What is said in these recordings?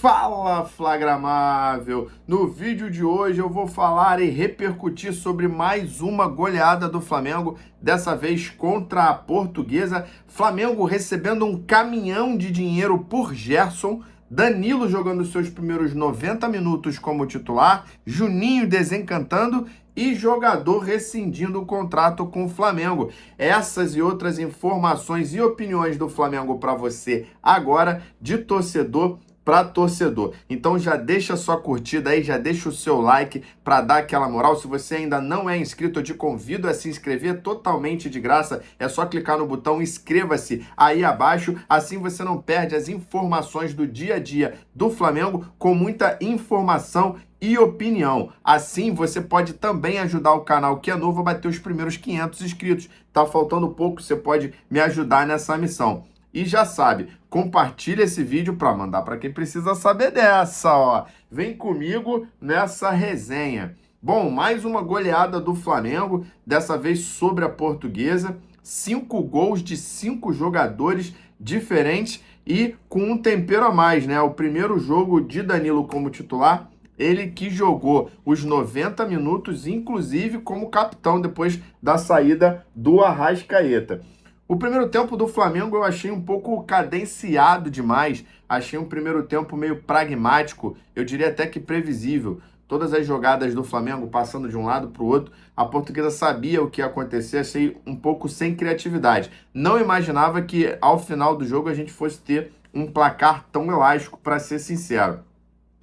Fala, Flagramável! No vídeo de hoje eu vou falar e repercutir sobre mais uma goleada do Flamengo, dessa vez contra a Portuguesa. Flamengo recebendo um caminhão de dinheiro por Gerson, Danilo jogando seus primeiros 90 minutos como titular, Juninho desencantando e jogador rescindindo o contrato com o Flamengo. Essas e outras informações e opiniões do Flamengo para você agora, de torcedor para torcedor. Então já deixa a sua curtida aí, já deixa o seu like para dar aquela moral. Se você ainda não é inscrito, eu te convido a se inscrever totalmente de graça. É só clicar no botão inscreva-se aí abaixo, assim você não perde as informações do dia a dia do Flamengo, com muita informação e opinião. Assim você pode também ajudar o canal que é novo a bater os primeiros 500 inscritos. Tá faltando pouco, você pode me ajudar nessa missão. E já sabe, compartilha esse vídeo para mandar para quem precisa saber dessa, ó. Vem comigo nessa resenha. Bom, mais uma goleada do Flamengo, dessa vez sobre a Portuguesa. 5 gols de 5 jogadores diferentes e com um tempero a mais, né? O primeiro jogo de Danilo como titular, ele que jogou os 90 minutos, inclusive como capitão depois da saída do Arrascaeta. O primeiro tempo do Flamengo eu achei um pouco cadenciado demais, achei um primeiro tempo meio pragmático, eu diria até que previsível. Todas as jogadas do Flamengo passando de um lado para o outro, a Portuguesa sabia o que ia acontecer, achei um pouco sem criatividade. Não imaginava que ao final do jogo a gente fosse ter um placar tão elástico, para ser sincero.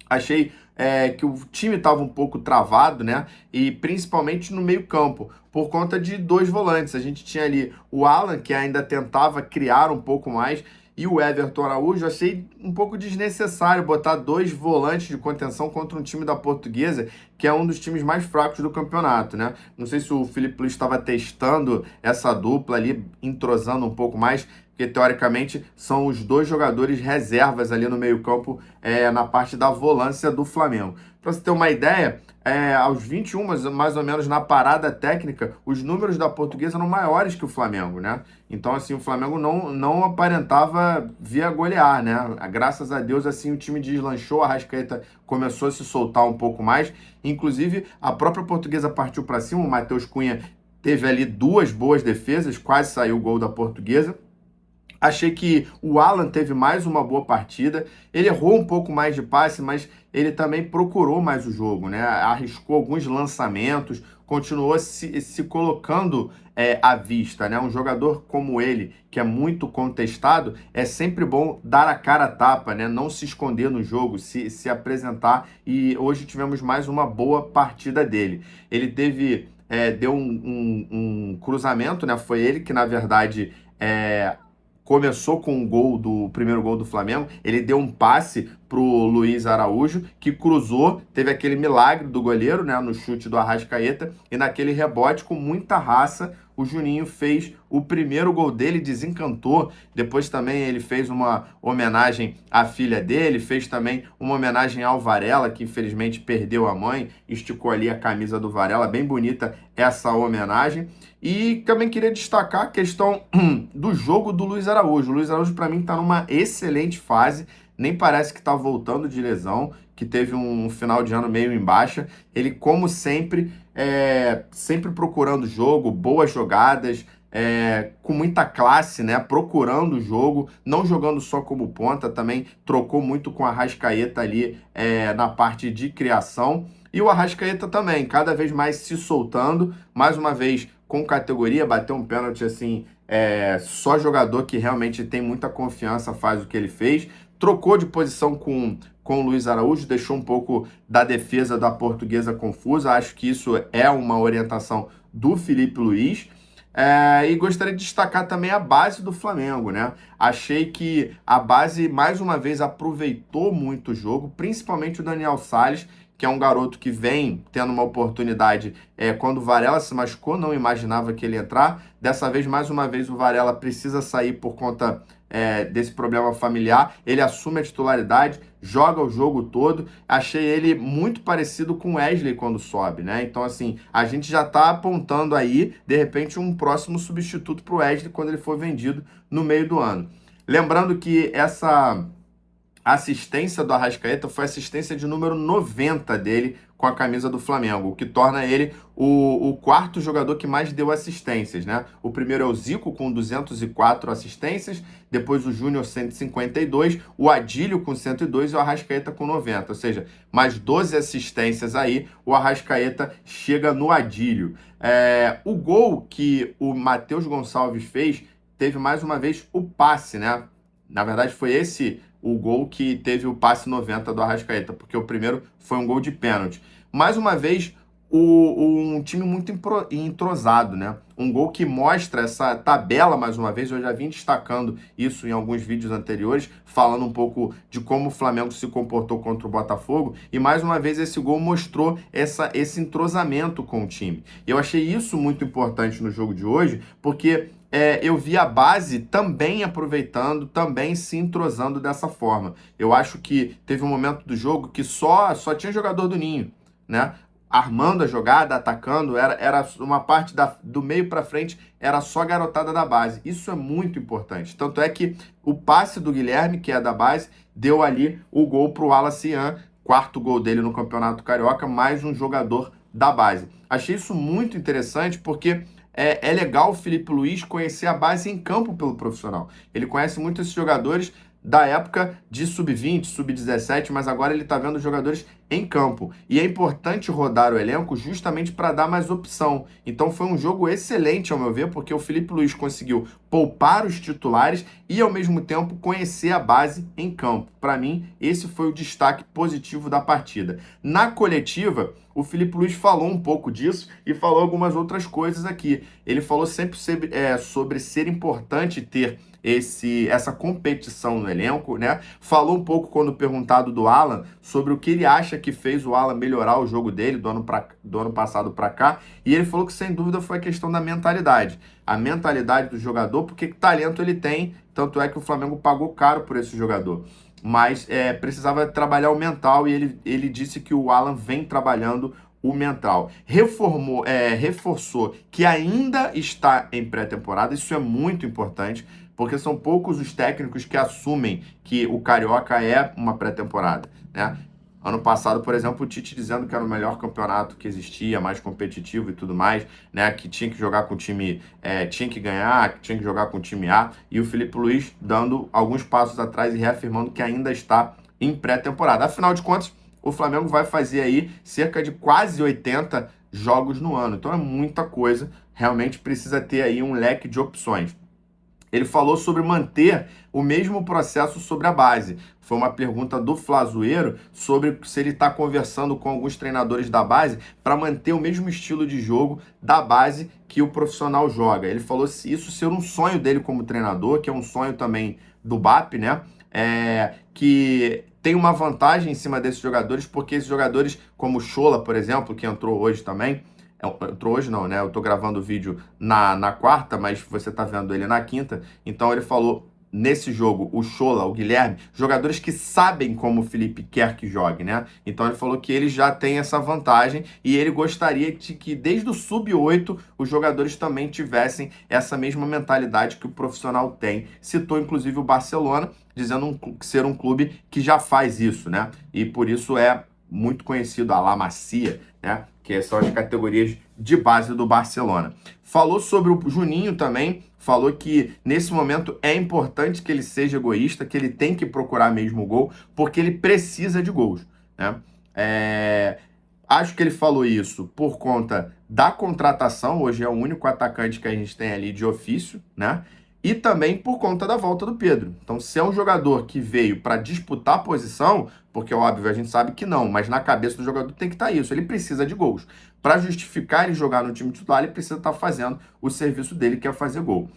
Achei que o time estava um pouco travado, né? E principalmente no meio-campo, por conta de 2 volantes. A gente tinha ali o Alan, que ainda tentava criar um pouco mais, e o Everton Araújo. Achei um pouco desnecessário botar 2 volantes de contenção contra um time da Portuguesa, que é um dos times mais fracos do campeonato, né? Não sei se o Filipe Luís estava testando essa dupla ali, entrosando um pouco mais, porque teoricamente são os 2 jogadores reservas ali no meio-campo, na parte da volância do Flamengo. Para você ter uma ideia, aos 21, mais ou menos na parada técnica, os números da Portuguesa eram maiores que o Flamengo, né? Então, assim, o Flamengo não aparentava vir golear, né? Graças a Deus, assim, o time deslanchou, a Arrascaeta começou a se soltar um pouco mais. Inclusive, a própria Portuguesa partiu para cima, o Matheus Cunha teve ali 2 boas defesas, quase saiu o gol da Portuguesa. Achei que o Alan teve mais uma boa partida. Ele errou um pouco mais de passe, mas ele também procurou mais o jogo, né? Arriscou alguns lançamentos, continuou se colocando à vista, né? Um jogador como ele, que é muito contestado, é sempre bom dar a cara a tapa, né? Não se esconder no jogo, se apresentar. E hoje tivemos mais uma boa partida dele. Ele deu um cruzamento, né? Foi ele que, na verdade, começou com o primeiro gol do Flamengo. Ele deu um passe pro Luiz Araújo, que cruzou, teve aquele milagre do goleiro, né, no chute do Arrascaeta, e naquele rebote, com muita raça, o Juninho fez o primeiro gol dele, desencantou. Depois também ele fez uma homenagem à filha dele, fez também uma homenagem ao Varela, que infelizmente perdeu a mãe, esticou ali a camisa do Varela, bem bonita essa homenagem. E também queria destacar a questão do jogo do Luiz Araújo. O Luiz Araújo, para mim, está numa excelente fase, nem parece que está voltando de lesão, que teve um final de ano meio em baixa. Ele, como sempre, sempre procurando jogo, boas jogadas, com muita classe, né? Procurando o jogo, não jogando só como ponta, também trocou muito com a Arrascaeta ali na parte de criação. E o Arrascaeta também, cada vez mais se soltando, mais uma vez com categoria, bateu um pênalti assim, só jogador que realmente tem muita confiança faz o que ele fez. Trocou de posição com o Luiz Araújo, deixou um pouco da defesa da Portuguesa confusa. Acho que isso é uma orientação do Filipe Luís. E gostaria de destacar também a base do Flamengo, né? Achei que a base, mais uma vez, aproveitou muito o jogo, principalmente o Daniel Sales, que é um garoto que vem tendo uma oportunidade. Quando o Varela se machucou, não imaginava que ele ia entrar. Dessa vez, mais uma vez, o Varela precisa sair por conta desse problema familiar. Ele assume a titularidade, joga o jogo todo. Achei ele muito parecido com o Wesley quando sobe, né? Então, assim, a gente já está apontando aí, de repente, um próximo substituto para o Wesley quando ele for vendido no meio do ano. Lembrando que a assistência do Arrascaeta foi a assistência de número 90 dele com a camisa do Flamengo, o que torna ele o quarto jogador que mais deu assistências, né? O primeiro é o Zico, com 204 assistências, depois o Júnior, 152, o Adílio com 102 e o Arrascaeta com 90, ou seja, mais 12 assistências aí, o Arrascaeta chega no Adílio. O gol que o Matheus Gonçalves fez, teve mais uma vez o passe, né? Na verdade, foi esse o gol que teve o passe 90 do Arrascaeta, porque o primeiro foi um gol de pênalti. Mais uma vez, um time muito entrosado, né? Um gol que mostra essa tabela, mais uma vez, eu já vim destacando isso em alguns vídeos anteriores, falando um pouco de como o Flamengo se comportou contra o Botafogo, e mais uma vez esse gol mostrou esse entrosamento com o time. Eu achei isso muito importante no jogo de hoje, porque eu vi a base também aproveitando, também se entrosando dessa forma. Eu acho que teve um momento do jogo que só tinha jogador do Ninho, né? Armando a jogada, atacando, era uma parte do meio para frente, era só garotada da base. Isso é muito importante. Tanto é que o passe do Guilherme, que é da base, deu ali o gol para o Wallace Ian, quarto gol dele no Campeonato Carioca, mais um jogador da base. Achei isso muito interessante porque é legal o Filipe Luís conhecer a base em campo pelo profissional. Ele conhece muito esses jogadores da época de sub-20, sub-17, mas agora ele está vendo jogadores em campo. E é importante rodar o elenco justamente para dar mais opção. Então foi um jogo excelente, ao meu ver, porque o Filipe Luís conseguiu poupar os titulares e, ao mesmo tempo, conhecer a base em campo. Para mim, esse foi o destaque positivo da partida. Na coletiva, o Filipe Luís falou um pouco disso e falou algumas outras coisas aqui. Ele falou sempre sobre ser importante ter essa competição no elenco, né? Falou um pouco, quando perguntado do Alan, sobre o que ele acha que fez o Alan melhorar o jogo dele do ano passado para cá, e ele falou que sem dúvida foi a questão da mentalidade. A mentalidade do jogador, porque talento ele tem, tanto é que o Flamengo pagou caro por esse jogador. Mas precisava trabalhar o mental, e ele disse que o Alan vem trabalhando o mental. Reforçou que ainda está em pré-temporada, isso é muito importante, porque são poucos os técnicos que assumem que o Carioca é uma pré-temporada, né? Ano passado, por exemplo, o Tite dizendo que era o melhor campeonato que existia, mais competitivo e tudo mais, né? Que tinha que jogar com o time, tinha que ganhar, que tinha que jogar com o time A, e o Filipe Luís dando alguns passos atrás e reafirmando que ainda está em pré-temporada. Afinal de contas, o Flamengo vai fazer aí cerca de quase 80 jogos no ano, então é muita coisa, realmente precisa ter aí um leque de opções. Ele falou sobre manter o mesmo processo sobre a base. Foi uma pergunta do Flazoeiro sobre se ele está conversando com alguns treinadores da base para manter o mesmo estilo de jogo da base que o profissional joga. Ele falou isso ser um sonho dele como treinador, que é um sonho também do BAP, né? Que tem uma vantagem em cima desses jogadores, porque esses jogadores, como o Chola, por exemplo, que entrou hoje também, entrou hoje não, né? Eu tô gravando o vídeo na quarta, mas você tá vendo ele na quinta. Então ele falou, nesse jogo, o Chola, o Guilherme, jogadores que sabem como o Felipe quer que jogue, né? Então ele falou que ele já tem essa vantagem e ele gostaria de que desde o sub-8 os jogadores também tivessem essa mesma mentalidade que o profissional tem. Citou inclusive o Barcelona, dizendo ser um clube que já faz isso, né? E por isso é muito conhecido a La Masia, né? Que são as categorias de base do Barcelona. Falou sobre o Juninho também, falou que nesse momento é importante que ele seja egoísta, que ele tem que procurar mesmo o gol, porque ele precisa de gols, né? Acho que ele falou isso por conta da contratação, hoje é o único atacante que a gente tem ali de ofício, né? E também por conta da volta do Pedro. Então, se é um jogador que veio para disputar a posição, porque óbvio, a gente sabe que não, mas na cabeça do jogador tem que estar isso, ele precisa de gols. Para justificar ele jogar no time titular, ele precisa estar fazendo o serviço dele, que é fazer gol.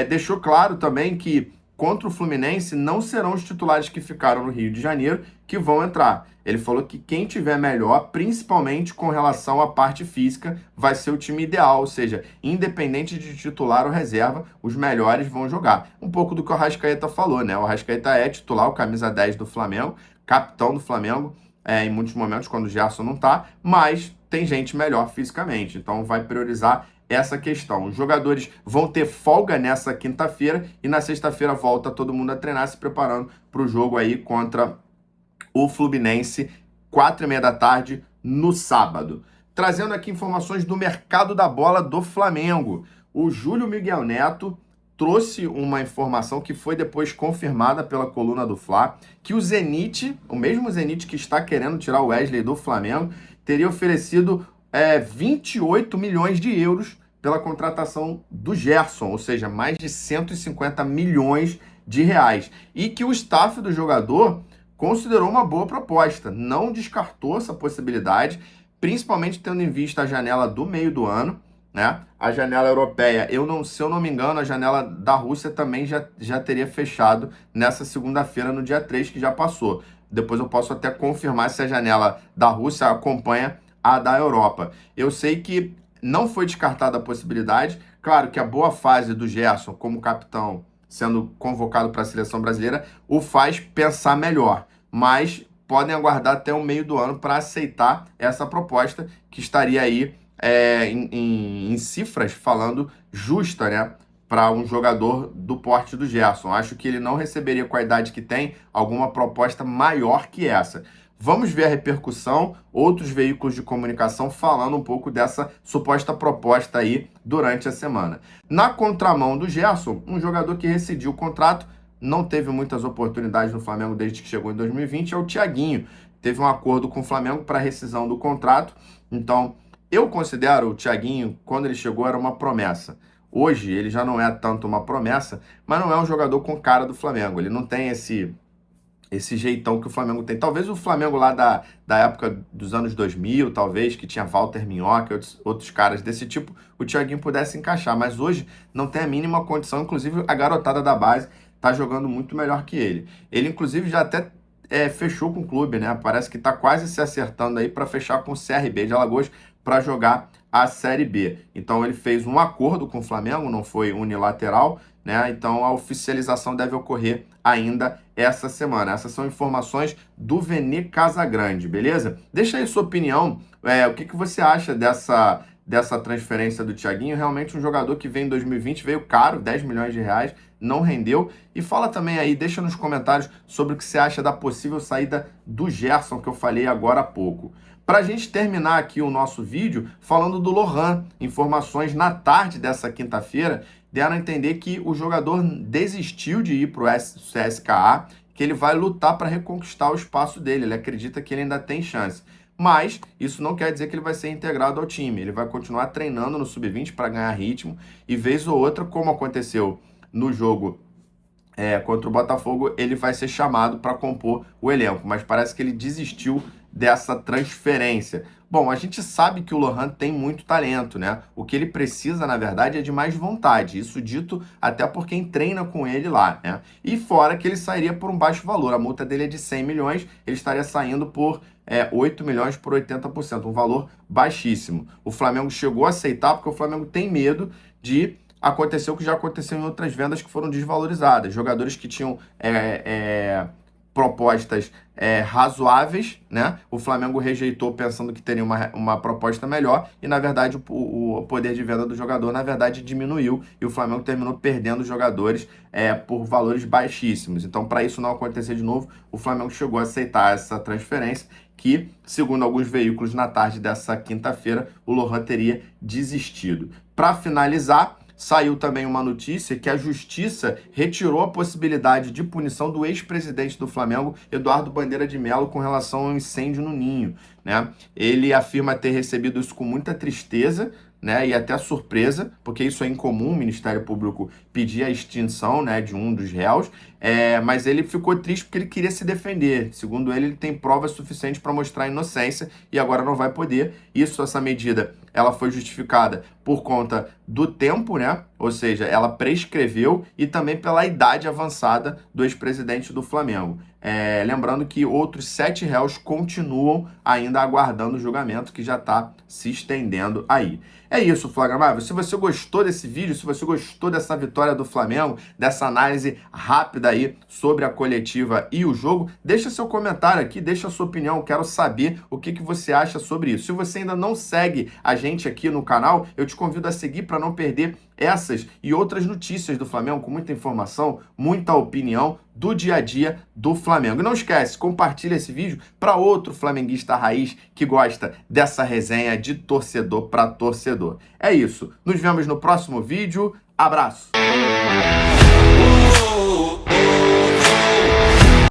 Deixou claro também que contra o Fluminense não serão os titulares que ficaram no Rio de Janeiro que vão entrar. Ele falou que quem tiver melhor, principalmente com relação à parte física, vai ser o time ideal, ou seja, independente de titular ou reserva, os melhores vão jogar. Um pouco do que o Arrascaeta falou, né? O Arrascaeta é titular, o camisa 10 do Flamengo, capitão do Flamengo, em muitos momentos quando o Gerson não tá, mas tem gente melhor fisicamente, então vai priorizar essa questão. Os jogadores vão ter folga nessa quinta-feira e na sexta-feira volta todo mundo a treinar, se preparando para o jogo aí contra o Fluminense, 4h30 da tarde, no sábado. Trazendo aqui informações do mercado da bola do Flamengo. O Júlio Miguel Neto trouxe uma informação que foi depois confirmada pela coluna do Fla, que o Zenit, o mesmo Zenit que está querendo tirar o Wesley do Flamengo, teria oferecido 28 milhões de euros pela contratação do Gerson, ou seja, mais de 150 milhões de reais. E que o staff do jogador considerou uma boa proposta, não descartou essa possibilidade, principalmente tendo em vista a janela do meio do ano, né? A janela europeia, se eu não me engano, a janela da Rússia também já teria fechado nessa segunda-feira, no dia 3, que já passou. Depois eu posso até confirmar se a janela da Rússia acompanha a da Europa. Eu sei que não foi descartada a possibilidade. Claro que a boa fase do Gerson como capitão, sendo convocado para a seleção brasileira, o faz pensar melhor. Mas podem aguardar até o meio do ano para aceitar essa proposta, que estaria aí em cifras falando justa, né, para um jogador do porte do Gerson. Acho que ele não receberia, com a idade que tem, alguma proposta maior que essa. Vamos ver a repercussão, outros veículos de comunicação falando um pouco dessa suposta proposta aí durante a semana. Na contramão do Gerson, um jogador que rescindiu o contrato, não teve muitas oportunidades no Flamengo desde que chegou em 2020, é o Thiaguinho. Teve um acordo com o Flamengo para rescisão do contrato, então eu considero o Thiaguinho, quando ele chegou, era uma promessa. Hoje ele já não é tanto uma promessa, mas não é um jogador com cara do Flamengo. Ele não tem esse jeitão que o Flamengo tem. Talvez o Flamengo lá da época dos anos 2000, talvez, que tinha Walter Minhoca e outros caras desse tipo, o Thiaguinho pudesse encaixar. Mas hoje não tem a mínima condição. Inclusive, a garotada da base tá jogando muito melhor que ele. Ele, inclusive, já até fechou com o clube, né? Parece que tá quase se acertando aí para fechar com o CRB de Alagoas para jogar a Série B. Então ele fez um acordo com o Flamengo, não foi unilateral, né? Então a oficialização deve ocorrer ainda essa semana. Essas são informações do Vene Casagrande, beleza? Deixa aí sua opinião, o que você acha dessa transferência do Thiaguinho? Realmente um jogador que veio em 2020, veio caro, 10 milhões de reais, não rendeu. E fala também aí, deixa nos comentários sobre o que você acha da possível saída do Gerson, que eu falei agora há pouco. Para a gente terminar aqui o nosso vídeo falando do Lohan, informações na tarde dessa quinta-feira deram a entender que o jogador desistiu de ir para o CSKA, que ele vai lutar para reconquistar o espaço dele. Ele acredita que ele ainda tem chance. Mas isso não quer dizer que ele vai ser integrado ao time. Ele vai continuar treinando no Sub-20 para ganhar ritmo e, vez ou outra, como aconteceu no jogo contra o Botafogo, ele vai ser chamado para compor o elenco. Mas parece que ele desistiu dessa transferência. Bom, a gente sabe que o Lohan tem muito talento, né? O que ele precisa, na verdade, é de mais vontade. Isso dito até por quem treina com ele lá, né? E fora que ele sairia por um baixo valor. A multa dele é de 100 milhões, ele estaria saindo por 8 milhões por 80%, um valor baixíssimo. O Flamengo chegou a aceitar porque o Flamengo tem medo de acontecer o que já aconteceu em outras vendas que foram desvalorizadas. Jogadores que tinham propostas razoáveis, né? O Flamengo rejeitou pensando que teria uma proposta melhor e, na verdade, o poder de venda do jogador, na verdade, diminuiu e o Flamengo terminou perdendo jogadores por valores baixíssimos. Então, para isso não acontecer de novo, o Flamengo chegou a aceitar essa transferência que, segundo alguns veículos, na tarde dessa quinta-feira, o Lohan teria desistido. Para finalizar, saiu também uma notícia que a Justiça retirou a possibilidade de punição do ex-presidente do Flamengo, Eduardo Bandeira de Mello, com relação ao incêndio no Ninho, né? Ele afirma ter recebido isso com muita tristeza, né, e até surpresa, porque isso é incomum, o Ministério Público pedir a extinção, né, de um dos réus, mas ele ficou triste porque ele queria se defender. Segundo ele tem provas suficientes para mostrar a inocência e agora não vai poder. Essa medida, ela foi justificada por conta do tempo, né, ou seja, ela prescreveu e também pela idade avançada do ex-presidente do Flamengo. Lembrando que outros 7 réus continuam ainda aguardando o julgamento, que já está se estendendo aí. É isso, Flagramável. Se você gostou desse vídeo, se você gostou dessa vitória do Flamengo, dessa análise rápida aí sobre a coletiva e o jogo, deixa seu comentário aqui, deixa a sua opinião. Quero saber o que você acha sobre isso. Se você ainda não segue a gente gente aqui no canal, eu te convido a seguir para não perder essas e outras notícias do Flamengo, com muita informação, muita opinião do dia a dia do Flamengo. E não esquece, compartilha esse vídeo para outro flamenguista raiz que gosta dessa resenha de torcedor para torcedor. É isso. Nos vemos no próximo vídeo. Abraço!